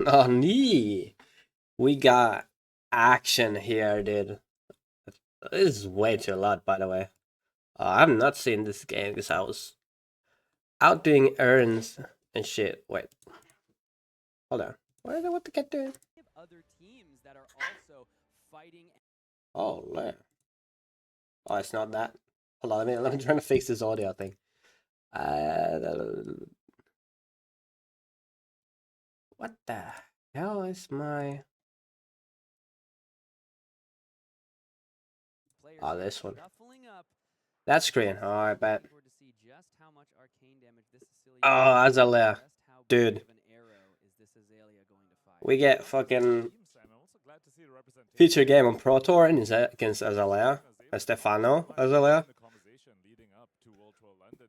Oh, nee. We got action here, dude. This is way too loud, by the way. I've not seen this game because I was out doing errands and shit. Wait, hold on. What the cat doing? Other teams that are also fighting. Oh, man. Oh, it's not that. Hold on, let me try to fix this audio thing. Uh, what the hell is my... Oh, this one. That screen. Oh, I bet. Oh, Azalea. Dude. We get fucking feature game on Pro Tour and is against Azalea. Stefano Azalea.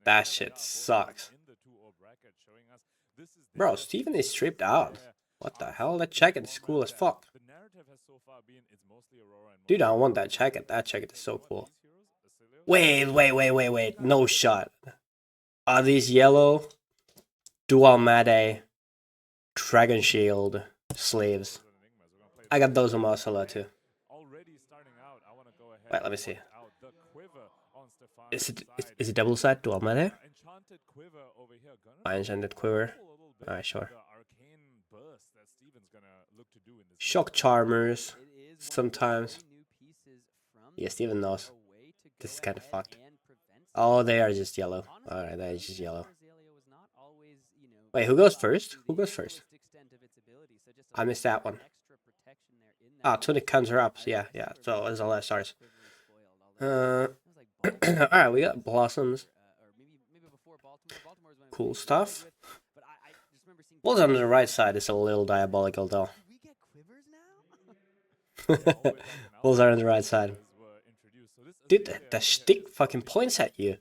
That shit sucks. Bro, Steven is stripped out. What the hell? That jacket is cool as fuck. Dude, I want that jacket. That jacket is so cool. Wait. No shot. Are these yellow dual mate dragon shield sleeves? I got those on Oscilio too. Wait, let me see. Is it double side dual mate? My enchanted quiver. Alright, sure. Shock charmers. Sometimes. Yeah, Steven knows. This is kind of fucked. Oh, they are just yellow. Alright, that is just yellow. Wait, who goes first? Who goes first? I missed that one. Ah, Tunic comes her up. Yeah. So it's all that starts. Alright, we got blossoms. Cool stuff. What's on the right side is a little diabolical though. Bulls are on the right side. Dude, the stick fucking points at you.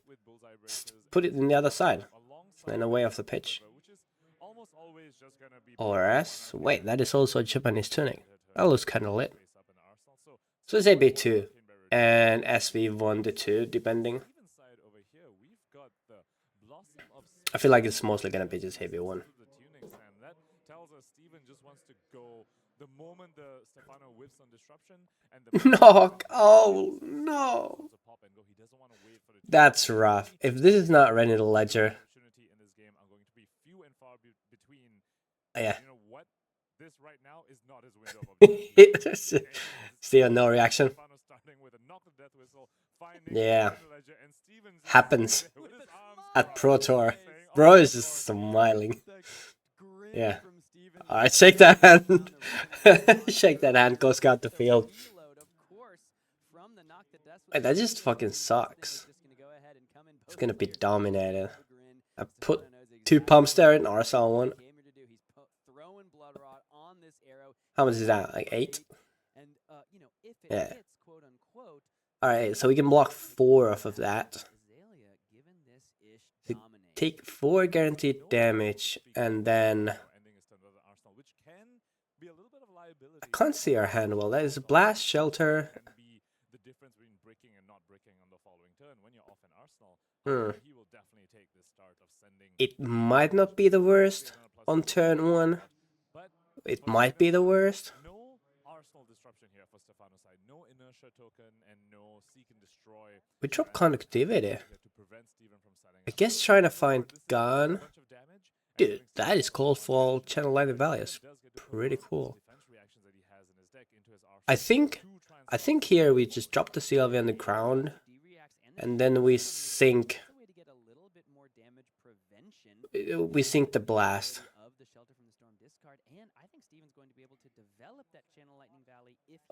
Put it in the other side. In the way of the pitch. Or S. Wait, that is also a Japanese tunic. That looks kinda lit. So it's AB2. And SV1 to 2, depending. I feel like it's mostly gonna be just AB1. No! Oh, no! That's rough. If this is not Rennie the Ledger... Yeah. Still no reaction. Yeah. Happens. At Pro Tour. Bro is just smiling. Yeah. Alright, shake that hand. Shake that hand, go scout the field. Wait, that just fucking sucks. It's gonna be dominated. I put 2 pumps there in RSL1. How much is that? Like 8? Yeah. Alright, so we can block 4 off of that. So take 4 guaranteed damage, and then... I can't see our hand well. That is Blast, Shelter... It might not be the worst on turn 1. It might be the worst. We drop conductivity. I guess trying to find gun. Dude, that is called for channel lightning values. Pretty cool. I think here we just drop the Sylvia on the ground, and then we sink. We sink the blast.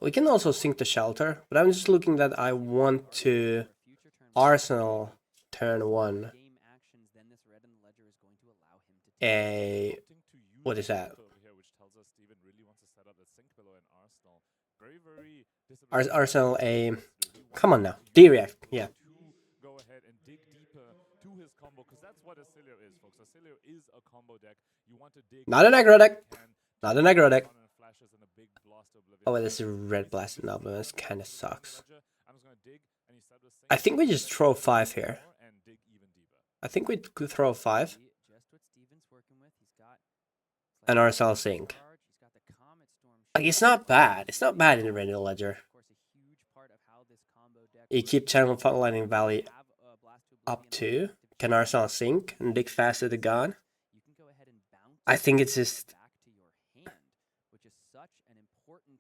We can also sink the shelter, but I'm just looking that I want to Arsenal turn 1. What is that? Arsenal a... Come on now. D-react, yeah. Not an aggro deck. Not an aggro deck. Oh, wait, this is red blasting now, but this kind of sucks. I think we just throw 5 here. I think we could throw 5. And RSL sink. Like, it's not bad. It's not bad in the Randall Ledger. You keep Channel Lightning Valley up to. Can Arsenal sync and dig faster the gun? I think it's just which is such an important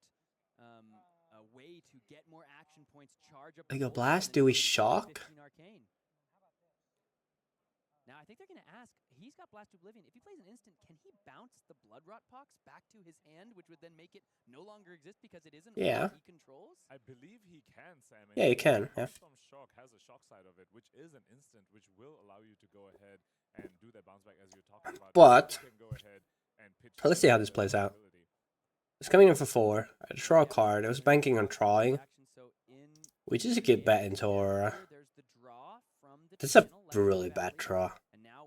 way to get more action points, charge up. like a blast. Do we shock? Now I think they're gonna ask. He's got Blast to Oblivion. If he plays an instant, can he bounce the Blood Rot Pox back to his hand, which would then make it no longer exist because it isn't Yeah. what he controls? I believe he can, Sam. Yeah, you can. Yeah. Storm Shock has a shock side of it, which is an instant, which will allow you to go ahead and do that bounce back as you're talking about. But you can go ahead and pitch let's see how this plays out. It's coming in for 4. I draw a card. I was banking on drawing, which is a good bet into Aurora. That's a really bad draw.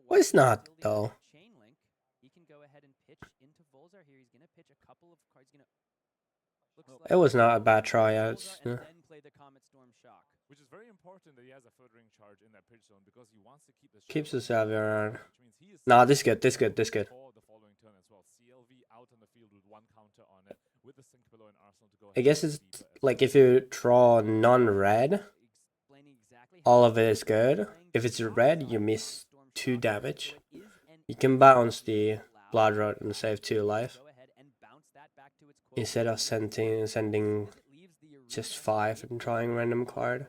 Well, it's not, though. He can go ahead and pitch into Volzar here. He's gonna pitch a couple of cards. It was not a bad try. And then play the Comet Storm Shock. Which is very important that he has a filtering charge in that pitch zone because he wants to keep the Keeps the Salvia around. which means he is Nah, this good. This good. This good. for the following turn as well. CLV out on the field with 1 counter on it, with the sync below in Arsenal to go I ahead guess and it's deeper as like well. if you draw non-red, all of it is good. If it's red, you miss 2 damage. You can bounce the Blood Rot and save 2 life instead of sending just 5 and drawing a random card.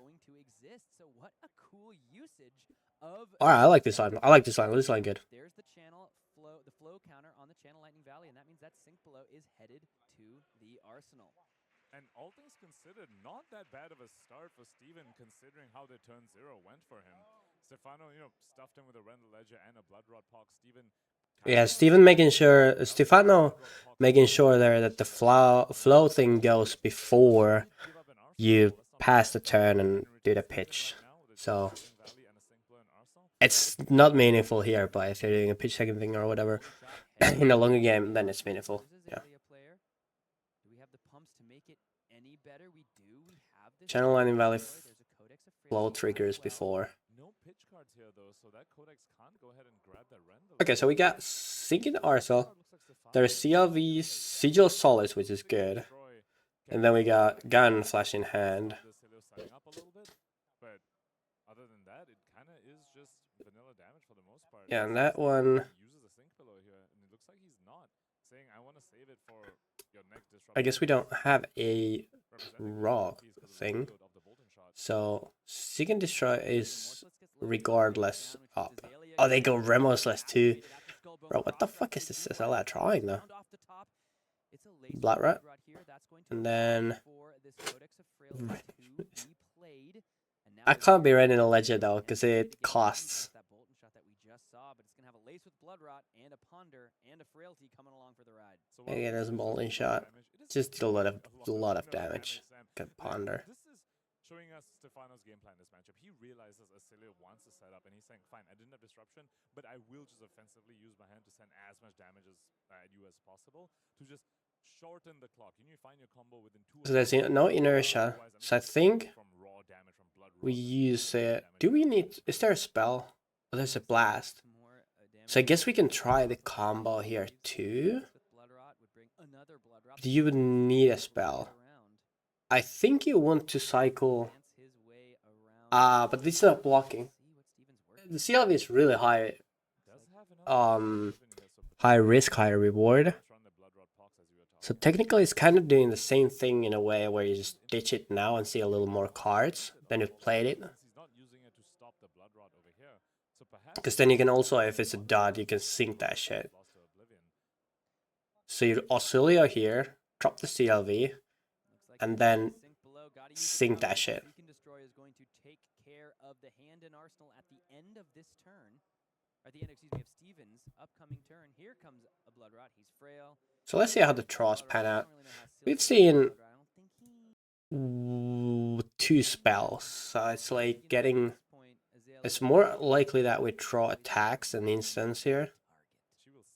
Alright, I like this line. I like this line. This line good. There's the channel flow, the flow counter on the Channel Lightning Valley, and that means that sync below is headed to the Arsenal. And all things considered, not that bad of a start for Steven, considering how the turn 0 went for him. Stefano, stuffed him with a Randall Ledger and a Blood Rot Pox. Steven. Yeah, Stefano making sure there that the flow thing goes before you pass the turn and do the pitch. So it's not meaningful here, but if you're doing a pitch second thing or whatever in a longer game, then it's meaningful. Yeah. Channel Lightning Valley flow triggers before. No pitch cards here though, so that Codex can't go ahead and grab that Randall. Okay, so we got Sync in Arsenal. There's CLV Sigil Solace, which is good. And then we got Gun Flash in hand. But other than that, it kind of is just vanilla damage for the most part. Yeah, and that one, He uses a sync below here, and it looks like he's not saying, I want to save it for your next disruption. I guess we don't have a rock thing. So Seek and Destroy is regardless up. Oh, they go Remorseless too. Bro, what the fuck is this? Is all that drawing though? Blood Rat. And then I can't be running a Ledger though, because it costs. Again, there's a Molten Shot. Just a lot of damage. Good Ponder. This is showing us Stefano's game plan in this matchup. He realizes Oscilio wants to set up, and he's saying, fine, I didn't have disruption, but I will just offensively use my hand to send as much damage at you as possible to just shorten the clock. You find your combo within 2. So there's no inertia. So I think we use it. Do we need? Is there a spell? Oh, there's a blast. So I guess we can try the combo here too. Do you need a spell? I think you want to cycle. But this is not blocking. The CLV is really high. High risk, high reward. So technically, it's kind of doing the same thing in a way where you just ditch it now and see a little more cards than you've played it. Because then you can also, if it's a dot, you can sync that shit. So you Oscilio here, drop the CLV, and then sync that shit. So let's see how the draws pan out. We've seen 2 spells, so it's like getting. It's more likely that we draw attacks and instants here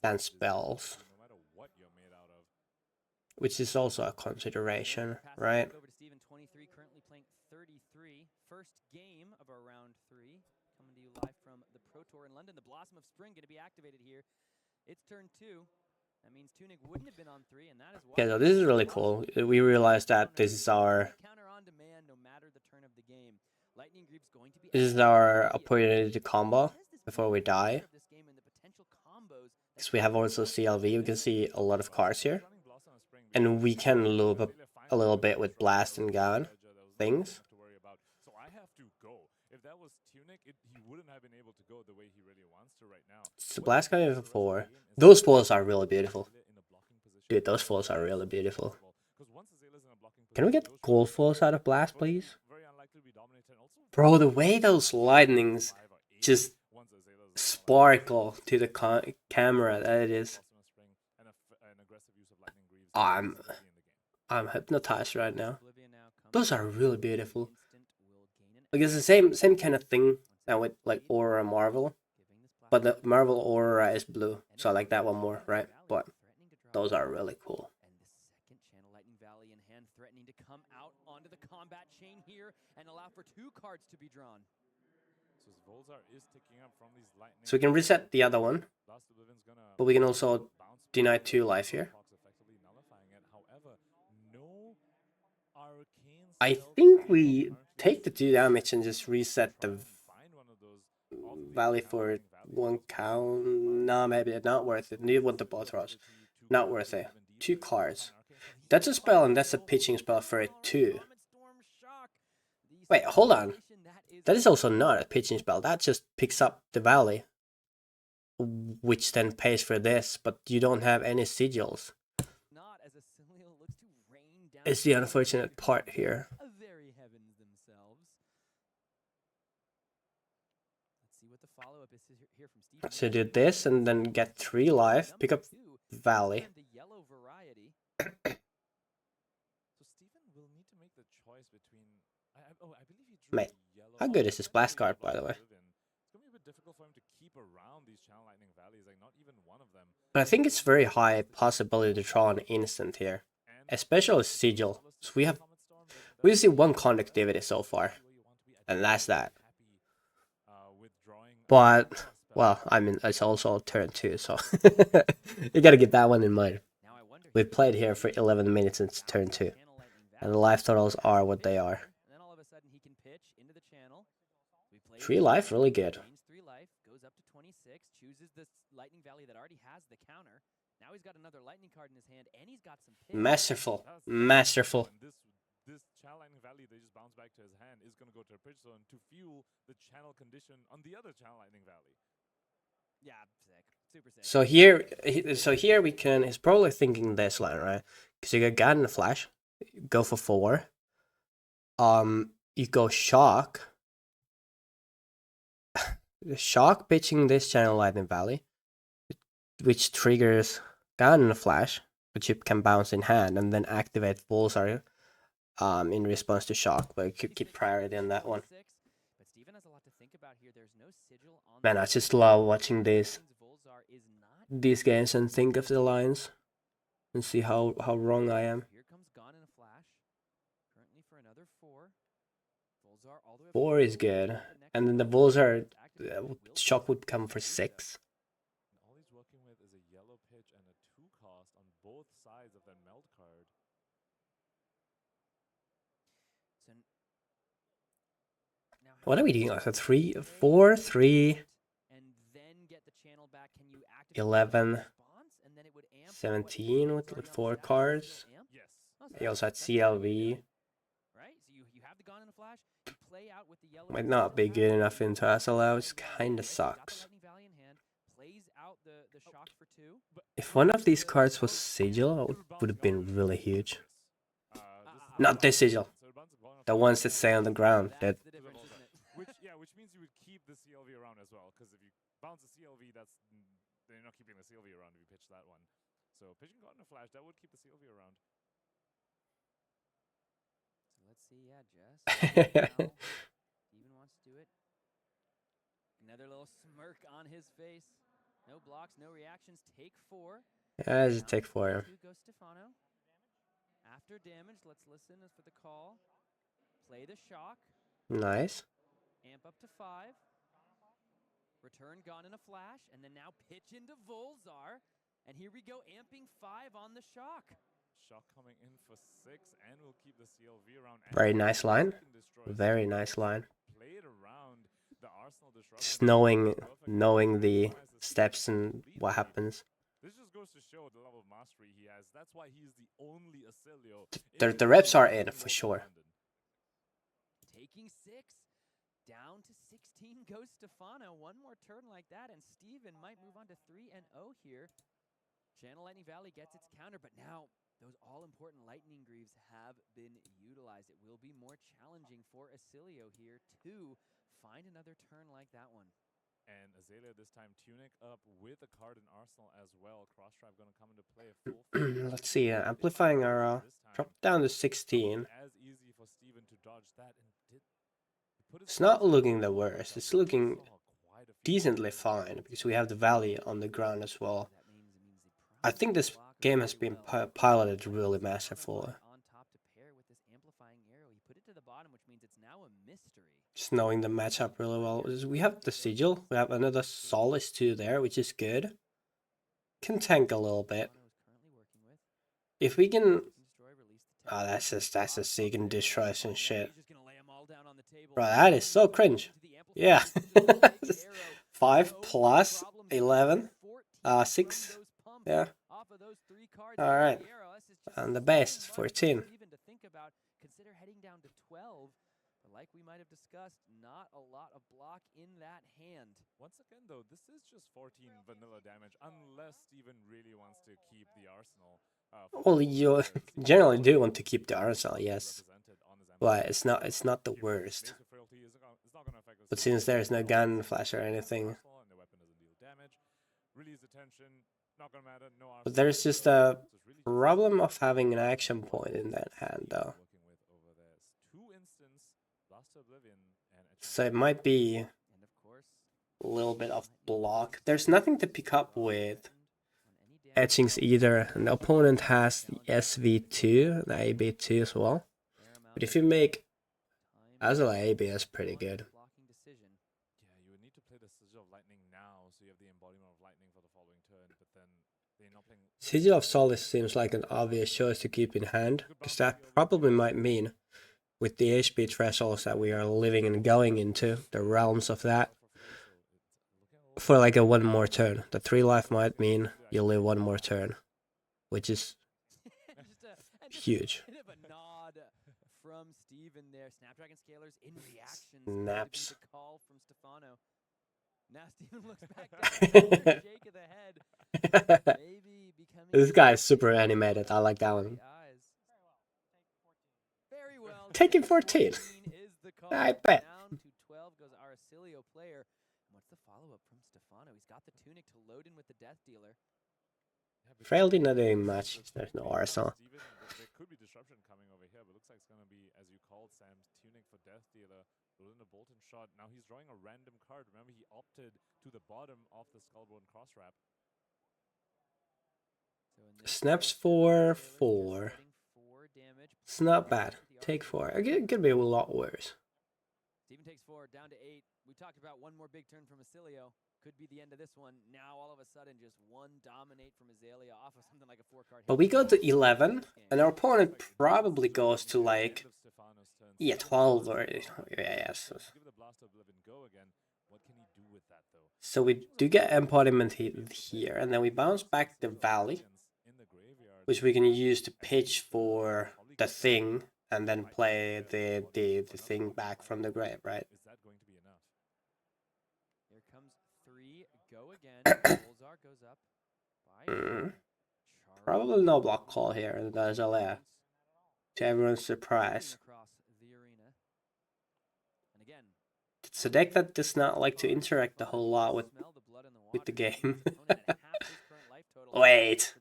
than spells, which is also a consideration, right? First game of our round 3, coming to you live from the Pro Tour in London. The Blossom of Spring going to be activated here. It's turn 2. That means Tunic wouldn't have been on 3, and that is why. Okay, so this is really cool. We realized that this is our Counter on demand, no matter the turn of the game. Lightning Greave's going to be this is our opportunity to combo before we die. Because we have also CLV, we can see a lot of cards here. And we can loop up a little bit with Blast and Gun things. So I have to go. If that was Tunic, he wouldn't have been able to go the way he really wants to right now. So Blast Gun for 4. Those foils are really beautiful. Dude, those foils are really beautiful. Can we get gold foils out of Blast, please? Bro, the way those lightnings just sparkle to the camera, that it is. I'm hypnotized right now. Those are really beautiful. Like it's the same kind of thing that with like Aura Marvel, but the Marvel Aura is blue, so I like that one more, right? But those are really cool. Threatening to come out onto the combat chain here and allow for 2 cards to be drawn. So we can reset the other one, but we can also deny 2 life here. I think we take the 2 damage and just reset the Valley for 1 count. No, maybe not worth it. You want the both rows. Not worth it. 2 cards. That's a spell and that's a pitching spell for it too. Wait, hold on. That is also not a pitching spell. That just picks up the Valley, which then pays for this, but you don't have any sigils. It's the unfortunate part here. So do this and then get 3 life, pick up Valley. Mate, how good is this Blast card, by the way? But I think it's very high possibility to draw an instant here, especially Sigil. So we see 1 conductivity so far, and that's that. But well, I mean it's also turn 2, so you gotta keep that one in mind. We've played here for 11 minutes since turn 2, and the life totals are what they are. 3 life, really good. Goes up to 26, chooses this Lightning Valley that already has the counter. Now he's got another lightning card in his hand, and he's got some pitch. Masterful. Masterful. This Channel Lightning Valley they just bounce back to his hand is going to go to a pitch zone to fuel the channel condition on the other Channel Lightning Valley. Yeah, sick. Super sick. So here we can, he's probably thinking this line, right? Because you got God in the Flash, go for 4. You go Shock. Shock pitching this Channel Lightning Valley, which triggers Gun in a Flash, which you can bounce in hand, and then activate Volsar in response to Shock, but you could keep priority on that one. Man, I just love watching these games and think of the lines and see how wrong I am. Here comes Gun in a Flash, currently for another 4. 4 is good, and then the Volsar Shock would come for 6. All he's working with is a yellow pitch and a 2 cost on both sides of that melt card. So what are we doing? Like a 3, 4, 3, and then get the channel back. Can you activate 11, 17 with 4 cards. He also had CLV. Right? So you have the Gun in a Flash. You play out with the yellow. Might not be good enough into SLO, which kinda sucks. If one of these cards was Sigil, it would have been really huge. Not this Sigil. The ones that stay on the ground. That Which means you would keep the CLV around as well, because if you bounce the CLV, then you're not keeping the CLV around if you pitch that one. So pitching God in a Flash, that would keep the CLV around. So let's see, yeah, Jess. Even wants to do it. Another little smirk on his face. No blocks, no reactions. Take 4. yeah, just take 4. 2 goes Stefano. After damage, let's listen for the call. Play the Shock. Nice. Amp up to 5. Return Gun in a Flash, and then now pitch into Volzar. And here we go, amping 5 on the shock. Shock coming in for 6, and we'll keep the CLV around. Very nice line. Very nice line. Played around the Arsenal disruption. Just knowing the steps and what happens. This just goes to show the level of mastery he has. That's why he's the only Oscilio. The reps are in for sure. Taking 6, down to 16 goes Stefano. One more turn like that, and Steven might move on to 3-0 here. Channel Lightning Valley gets its counter, but now those all-important Lightning Greaves have been utilized. It will be more challenging for Oscilio here to find another turn like that one. And Azalea this time tunic up with a card in Arsenal as well. Cross drive going to come into play. Full Let's see, amplifying our drop down to 16. As easy for Steven to dodge that, and it's not looking the worst. It's looking decently fine because we have the valley on the ground as well. I think this game has been piloted really masterful. Just knowing the matchup really well. We have the sigil. We have another Solace 2 there, which is good. Can tank a little bit. If we can... Oh, that's a Seek and Destroy and shit. Bro, that is so cringe. Yeah. 5 plus 11. 6. Yeah. Alright. And the base is 14. Consider heading down to 12. Like we might have discussed, not a lot of block in that hand. Once again, though, this is just 14 vanilla damage, unless Steven really wants to keep the Arsenal. Well, you generally do want to keep the Arsenal, yes. But it's not the worst. But since there's no gun, flash, or anything. But there's just a problem of having an action point in that hand, though. So it might be a little bit of block. There's nothing to pick up with etchings either. And the opponent has the SV2, the AB2 as well. But if you make Azul AB, that's pretty good. Yeah, you would need to play the Sigil of Lightning now, so you have the embodiment of lightning for the following turn, but then they're not playing... Sigil of Solace seems like an obvious choice to keep in hand, because that probably might mean, with the HP thresholds that we are living and going into, the realms of that, for like a one more turn. The 3 life might mean you live one more turn, which is huge. From Steven there, Snapdragon Scalers in reaction. Naps. Call from Stefano. Now Steven looks back down, shake of the head. Maybe this guy is super animated. I like that one. Very well. Taking 14. I bet. Down to 12 goes our Oscilio player. And what's the follow-up from Stefano? He's got the tunic to load in with the Death Dealer. Frailty not doing much. There's no Arsenal. There could be disruption coming over here, but looks like it's going to be, as you called, Sam's tunic for Death Dealer. Within a Bolton shot. Now he's drawing a random card. Remember, he opted to the bottom of the Skullbone cross wrap. Snaps 4, 4. It's not bad. Take 4. It could be a lot worse. Steven takes 4, down to 8. We talked about one more big turn from Oscilio. Could be the end of this one. Now all of a sudden just one dominate from Azalea off of something like a 4-card. But we go to 11, and our opponent probably goes to like, yeah, 12 or yeah. So we do get embodiment here, and then we bounce back the valley, which we can use to pitch for the thing, and then play the thing back from the grave, right? Here comes 3, go again. Bolzar goes up. Probably no block call here in the Azalea, to everyone's surprise. It's a deck that does not like to interact a whole lot with the game. Wait.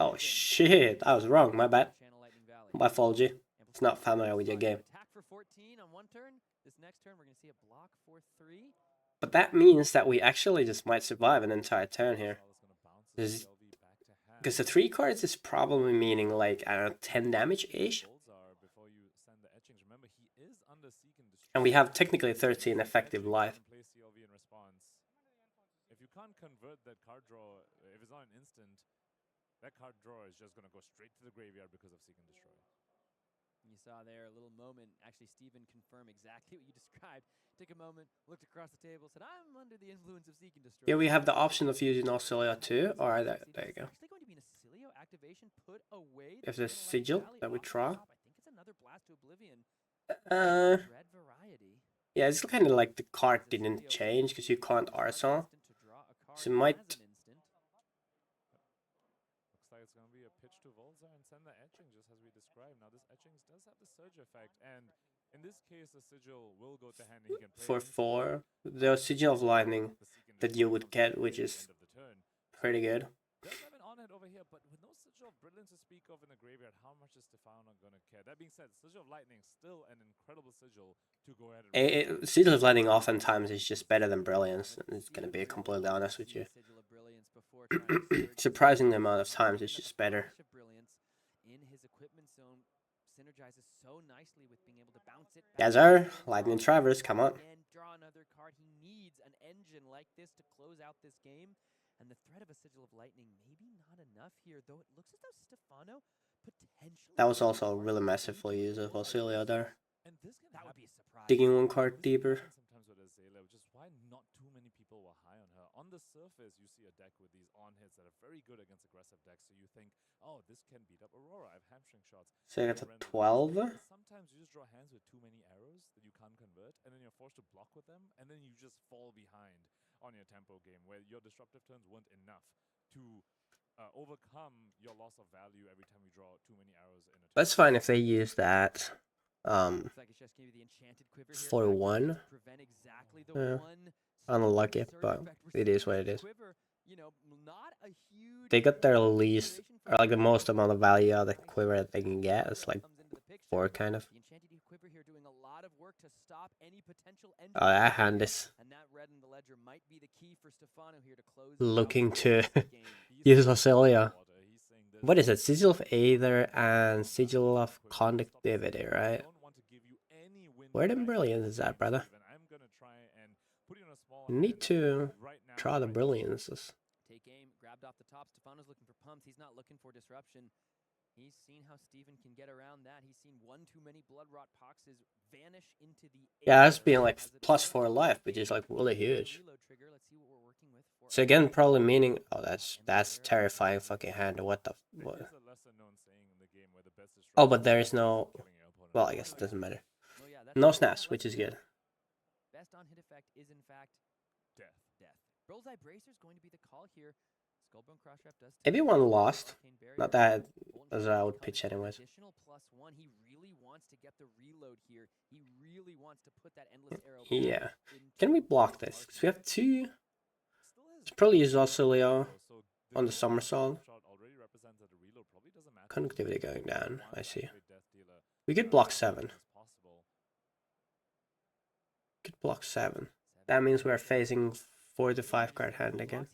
Oh shit, I was wrong, my bad. My fault, G. It's not familiar with your game. But that means that we actually just might survive an entire turn here. Because the 3 cards is probably meaning like, I don't know, 10 damage-ish. And we have technically 13 effective life. convert that card draw, if it's not an instant, that card draw is just going to go straight to the graveyard because of Seek and Destroy. You saw there a little moment. Actually, Steven confirmed exactly what you described. Took a moment, looked across the table, said, "I'm under the influence of Seek and Destroy." Yeah, we have the option of using Oscilio too. Alright, there you go. Actually going to be an Oscilio activation put away. If there's sigil that we draw. I think it's another Blast to Oblivion. Red variety. Yeah, it's kind of like the card didn't change because you can't Arsenal. So it might. Looks like it's going to be a pitch to Volza and send the etching just as we described. Now this etching does have the surge effect, and in this case the sigil will go to hand. He can play For 4, the Sigil of Lightning that you would get, which is pretty good. Does have an on-hit over here, but with no Sigil of Brilliance to speak of in the graveyard, how much is Stefano going to care? That being said, Sigil of Lightning still an incredible sigil to go ahead and... Sigil of Lightning oftentimes is just better than Brilliance. It's going to be completely honest with you. Surprising amount of times it's just better. In his equipment zone synergizes so nicely with being able to bounce it. Yes, sir. Lightning Traverse, come on. And draw another card. He needs an engine like this to close out this game. And the threat of a Sigil of Lightning, maybe not enough here, though it looks as though Stefano potentially... That was also a really massive use of Oscilio there. And this that would be a surprise. Digging one card deeper. Sometimes with Azalea, which is why not too many people were high on her. On the surface, you see a deck with these on-hits that are very good against aggressive decks, so you think, oh, this can beat up Aurora. I have hamstring shots. So I got to 12. Sometimes you just draw hands with too many arrows that you can't convert, and then you're forced to block with them, and then you just fall behind on your tempo game, where your disruptive turns weren't enough to overcome your loss of value every time you draw too many arrows in a turn. That's fine if they use that. For 1. Unlucky, but it is what it is. They got their least, or like the most amount of value out of the quiver that they can get. It's like 4 kind of. Oh, that hand is looking to use Oscilio. What is it? Sigil of Aether and Sigil of Conductivity, right? Where the Brilliance is at, brother? You need to draw the Brilliances. Take aim, grabbed off the top. Stefano's looking for pumps. He's not looking for disruption. He's seen how Steven can get around that. He's seen one too many blood rot poxes vanish into the yeah, that's being like +4 life, which is like really huge. So again, probably meaning, oh, that's terrifying fucking hand. What the? What? Oh, but there is no. Well, I guess it doesn't matter. No snaps, which is good. Best on hit effect is in fact death. Bullseye Bracer is going to be the call here. Skullbone Crosswrap does. Everyone lost. Not that as I would pitch anyways. Additional +1. He really wants to get the reload here. He really wants to put that endless arrow. Yeah. Can we block this? Because we have 2. Let's probably use Oscilio on the somersault. Conductivity going down. I see. We could block 7. Could block 7. That means we're facing 4 to 5 card hand again.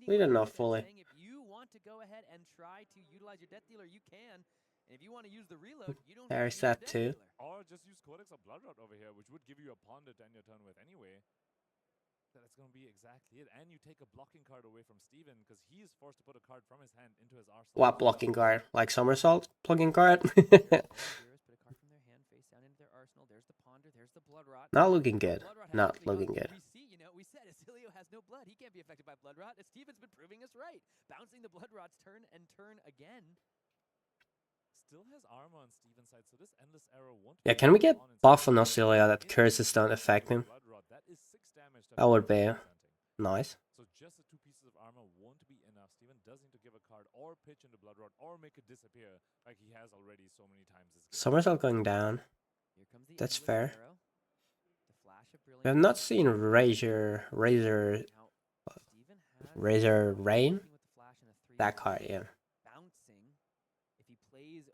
We don't know fully. If you want to go ahead and try to utilize your Death Dealer, you can. And if you want to use the reload, you don't. There's that too. Or just use Codex of Bloodrot over here, which would give you a ponder to end your turn with anyway. That's going to be exactly it. And you take a blocking card away from Steven because he is forced to put a card from his hand into his arsenal. What blocking card? Like somersault blocking card? Not looking good. Not looking good. We said Oscilio has no blood. He can't be affected by blood rot. Steven's been proving us right. Bouncing the blood rots turn and turn again. Still has armor on Steven's side, so this endless arrow won't. Yeah, can we get buff on Oscilio that curses don't affect him? That would be nice. So just the 2 pieces of armor won't be enough. Steven does need to give a card or pitch into blood rot or make it disappear like he has already so many times. Somersault going down. That's fair. We have not seen Razor Rain. That card, yeah.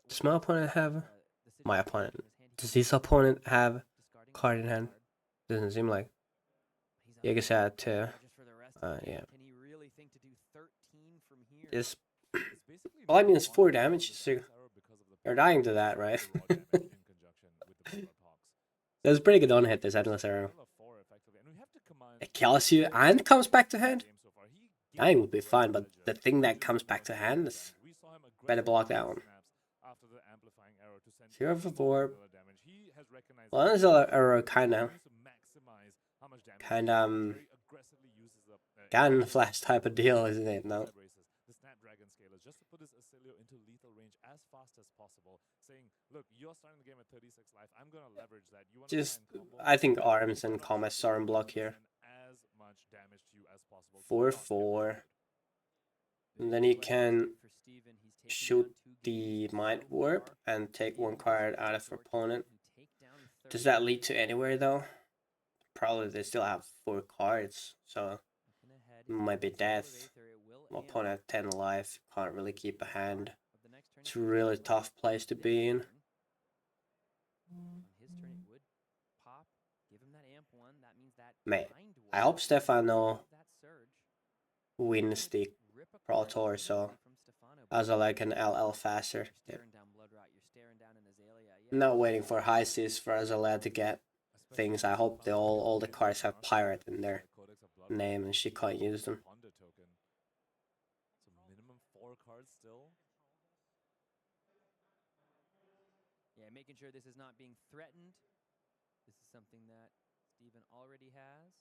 Does my opponent have? My opponent. Does his opponent have card in hand? Doesn't seem like. Yeah, I guess I had to. Yeah. This. Well, I mean, it's 4 damage, so you're dying to that, right? That was pretty good on hit, this Endless Arrow. Middle of 4 effectively, and we have to command. It kills you and comes back to hand? Game so far. He Dying would be fine, but the thing that comes back to hand is we saw him better block that one. snaps after the amplifying arrow to send 0 for 4. damage. He has recognized Well, Endless Arrow kinda, to maximize how much damage very aggressively uses up gun flash type of deal, isn't it? No. the Snapdragon scalers just to put his Oscilio into lethal range as fast as possible, saying, look, you're starting the game at 36 life, I'm gonna leverage that. You want Just, I think arms and combat storm block here. as much damage to you as possible. 4-4. And then you can shoot the Mind Warp and take one card out of opponent. Does that lead to anywhere though? Probably they still have 4 cards, so it might be death. Opponent at 10 life, can't really keep a hand. It's a really tough place to be in. Mate, I hope Stefano wins the Pro Tour, so as I like an LL faster. Yeah. Not waiting for high seas for Azalea to get things. I hope they all the cards have pirate in their name and she can't use them. So minimum 4 cards still. Yeah, making sure this is not being threatened. This is something that Steven already has.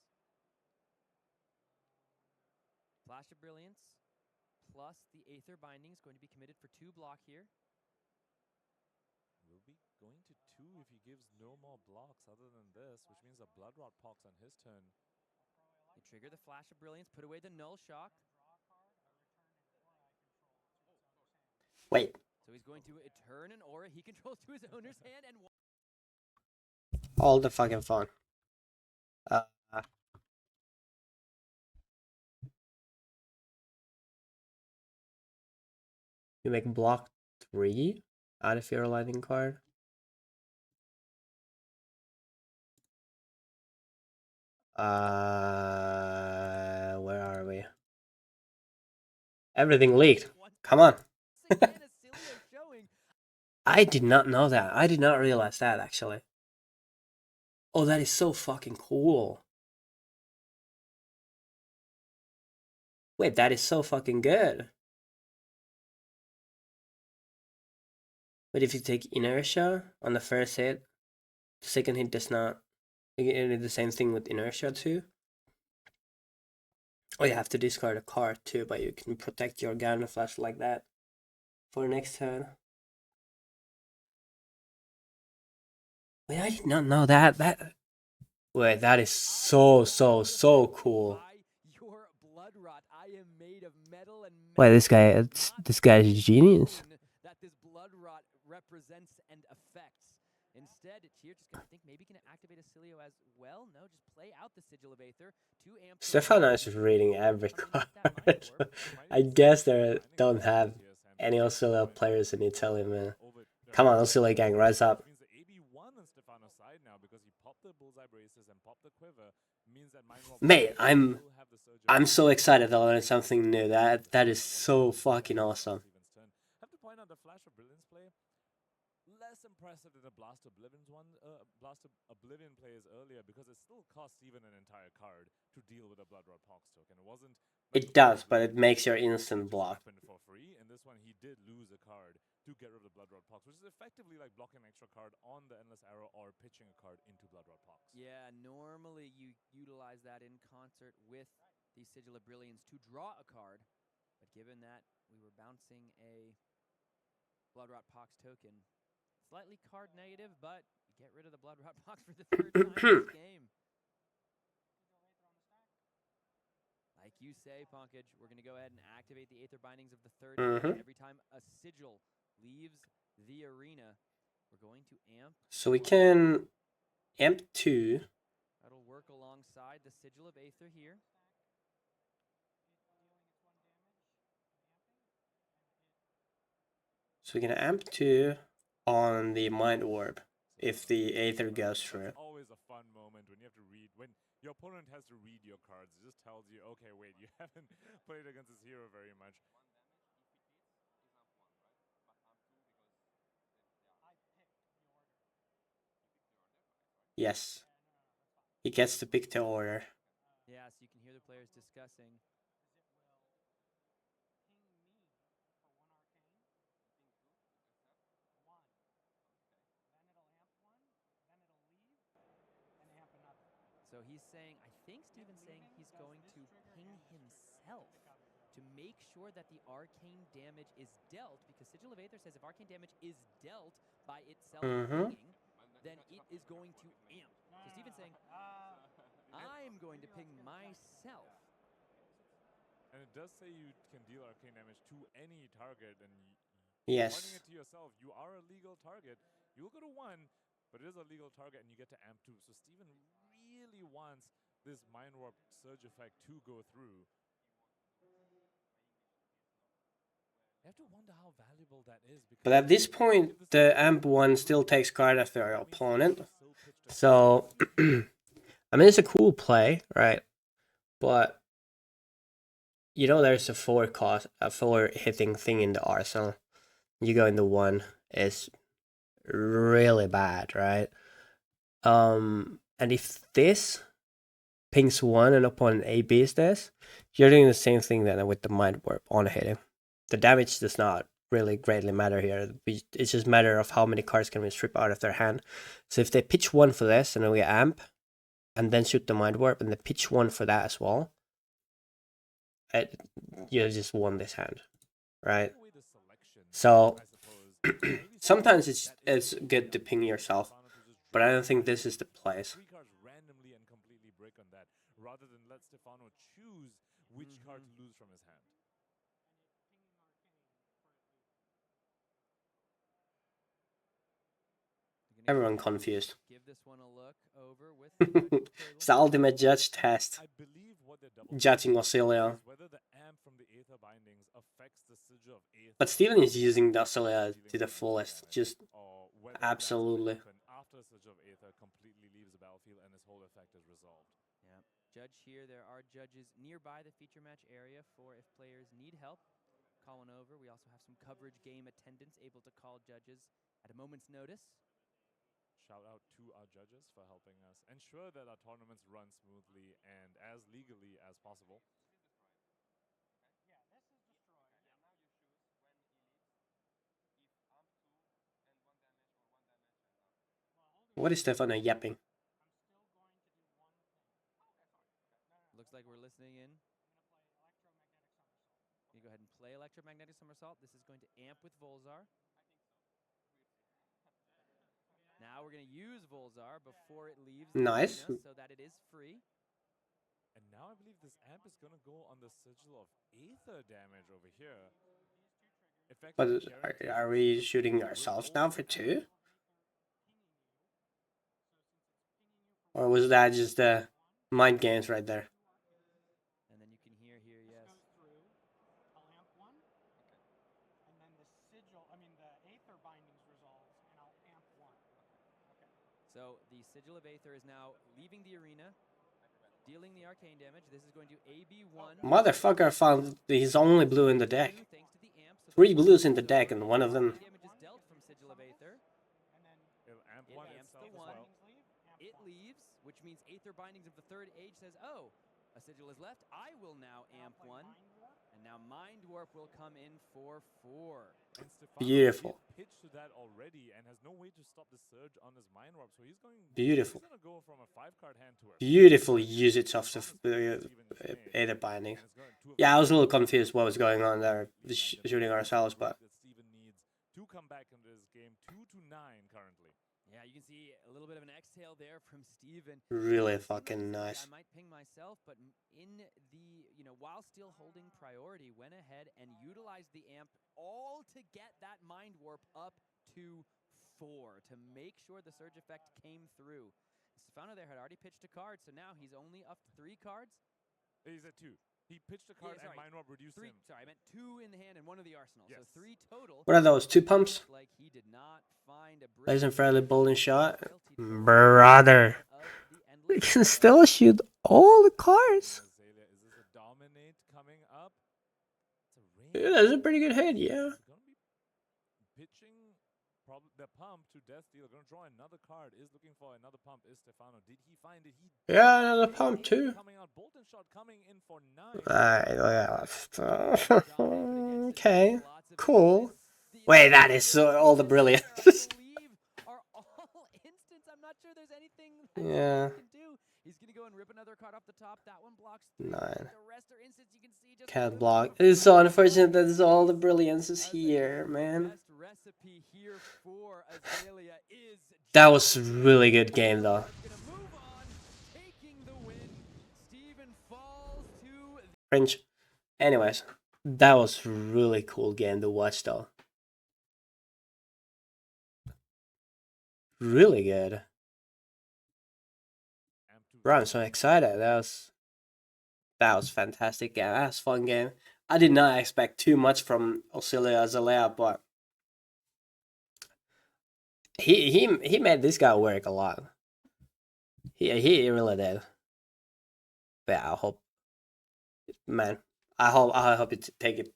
Flash of Brilliance plus the Aether Binding is going to be committed for 2 block here. Will be going to 2 if he gives no more blocks other than this, which means a Blood Rot Pox on his turn. You trigger the Flash of Brilliance, put away the Null Shock. Wait. So he's going to return an aura he controls to his owner's hand and all the fucking fun. You make block 3 out of your lightning card. Where are we? Everything leaked. Come on. I did not know that. I did not realize that, actually. Oh, that is so fucking cool. Wait, that is so fucking good. But if you take inertia on the first hit, the second hit does not. You can do the same thing with inertia too. Oh, you have to discard a card too, but you can protect your Garden Flash like that for next turn. Wait, I did not know that. Wait, that is so cool. Wait, this guy is a genius. That this blood rot represents and affects. Instead, here just gonna think maybe can activate Oscilio as well. No, just play out the Sigil of Aether. 2 amp. Stefano is reading every card. I guess they don't have any Oscilio players in Italy, man. Come on, Oscilio gang, rise up. Mate, I'm so excited to learn something new. That is so fucking awesome. Have to point out the Flash of Brilliance play. Less impressive than the Blast Oblivion's one. Blast Oblivion plays earlier because it still costs even an entire card to deal with a Blood Rot Pox token. It wasn't. It does, but it makes your instant block. For free. In this one, he did lose a card to get rid of the Blood Rot Pox, which is effectively like blocking an extra card on the Endless Arrow or pitching a card into Blood Rot Pox. Yeah, normally you utilize that in concert with the Sigil of Brilliance to draw a card, but given that we were bouncing a Blood Rot Pox token, slightly card negative, but get rid of the Blood Rot Pox for the 3rd time in this game. Like you say, Punkage, we're going to go ahead and activate the Aether Bindings of the 3rd time. Every time a Sigil leaves the arena, we're going to amp. So we can amp 2. That'll work alongside the Sigil of Aether here. So we can amp 2 on the Mind Warp if the Aether goes through. It's always a fun moment when you have to read, when your opponent has to read your cards. It just tells you, okay, wait, you haven't played against this hero very much. Yes. He gets to pick the order. Yeah, so you can hear the players discussing. So he's saying, I think Steven's saying he's going to ping himself to make sure that the arcane damage is dealt, because Sigil of Aether says if arcane damage is dealt by itself pinging, then it is going to amp. So Steven's saying, I'm going to ping myself. And it does say you can deal arcane damage to any target, and yes. Pointing it to yourself, you are a legal target. You will go to 1, but it is a legal target, and you get to amp 2. So Steven really wants this Mind Warp Surge effect to go through. I have to wonder how valuable that is. But at this point, the amp 1 still takes card after your opponent. So, I mean, it's a cool play, right? But, you know, there's a 4 hitting thing in the arsenal. You go into 1, it's really bad, right? And if this pings 1 and opponent ABs this, you're doing the same thing then with the Mind Warp on hitting. The damage does not really greatly matter here. It's just a matter of how many cards can we strip out of their hand. So if they pitch 1 for this and then we amp, and then shoot the Mind Warp, and they pitch 1 for that as well, you just won this hand, right? So sometimes it's good to ping yourself, but I don't think this is the place. 3 cards randomly and completely break on that, rather than let Stefano choose which card to lose from his hand. Everyone confused. Give this one a look over with It's the ultimate judge test. Judging Oscilio. But Steven is using the Oscilio to the fullest. Just absolutely. After Surge of Aether completely leaves the battlefield and his whole effect is resolved. Yeah. Judge here. There are judges nearby the feature match area for if players need help. Call one over. We also have some coverage game attendants able to call judges at a moment's notice. Shout out to our judges for helping us ensure that our tournaments run smoothly and as legally as possible. What is Stefano yapping? Looks like we're listening in. You go ahead and play Electromagnetic Somersault. This is going to amp with Volzar. Now we're going to use Volzar before it leaves the Nice. arena so that it is free. And now I believe this amp is going to go on the Sigil of Aether damage over here. But are we shooting ourselves now for 2? Or was that just the mind games right there? And then you can hear here, yes. So the Sigil of Aether is now leaving the arena, dealing the arcane damage. This is going to AB1. Motherfucker found his only blue in the deck. 3 blues in the deck, and one of them. Damage is dealt from Sigil of Aether. It'll amp It one amps the itself one. as well. It leaves, which means Aether Bindings of the third age says, oh, a sigil is left. I will now amp one. And now Mind Warp will come in for 4. And Stefano Beautiful. pitched to that already and has no way to stop the surge on his Mind Warp. So he's going. Beautiful. He's going to go from a 5-card hand to a Beautiful usage of the Aether Binding. Yeah, I was a little confused what was going on there, shooting ourselves, but. Steven needs to come back in this game 2-9 currently. Yeah, you can see a little bit of an exhale there from Steven. Really fucking nice. I might ping myself, but in the, while still holding priority, went ahead and utilized the amp all to get that Mind Warp up to 4 to make sure the surge effect came through. Stefano there had already pitched a card, so now he's only up to 3 cards. He's at 2. He pitched a card and Mind Warp reduced 3, him. Sorry, I meant 2 in the hand and 1 of the arsenal. Yes. So 3 total. What are those, 2 pumps? Like he did not find a Plays in fairly bold shot. Brother. We can still shoot all the cards. Is this a dominate coming up? Yeah, that's a pretty good hit, yeah. Pitching the pump to death deal. Gonna draw another card. Is looking for another pump. Is Stefano. Did he find it? He Yeah, another pump too. coming out. Bolton shot coming in for 9. Alright, okay, cool. Wait, that is all the brilliance. Are all instants. I'm not sure there's anything Yeah. can do. He's gonna go and rip another card off the top. That one blocks 3. 9. The rest are instants. You can see just Can't block. It's so unfortunate that all the brilliance is here, man. best recipe here for Azalea is That was a really good game, though. gonna move on, taking the win. Steven falls to Cringe. Anyways, that was a really cool game to watch, though. Really good. Bro, I'm so excited. That was fantastic game. That was a fun game. I did not expect too much from Oscilio Azalea, but he made this guy work a lot. He really did. But yeah, I hope, man, I hope you take it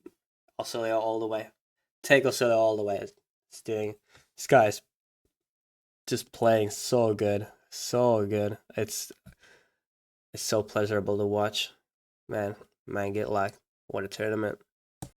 Oscilio all the way. Take Oscilio all the way. This guy's just playing so good, so good. It's so pleasurable to watch. Man, get like what a tournament.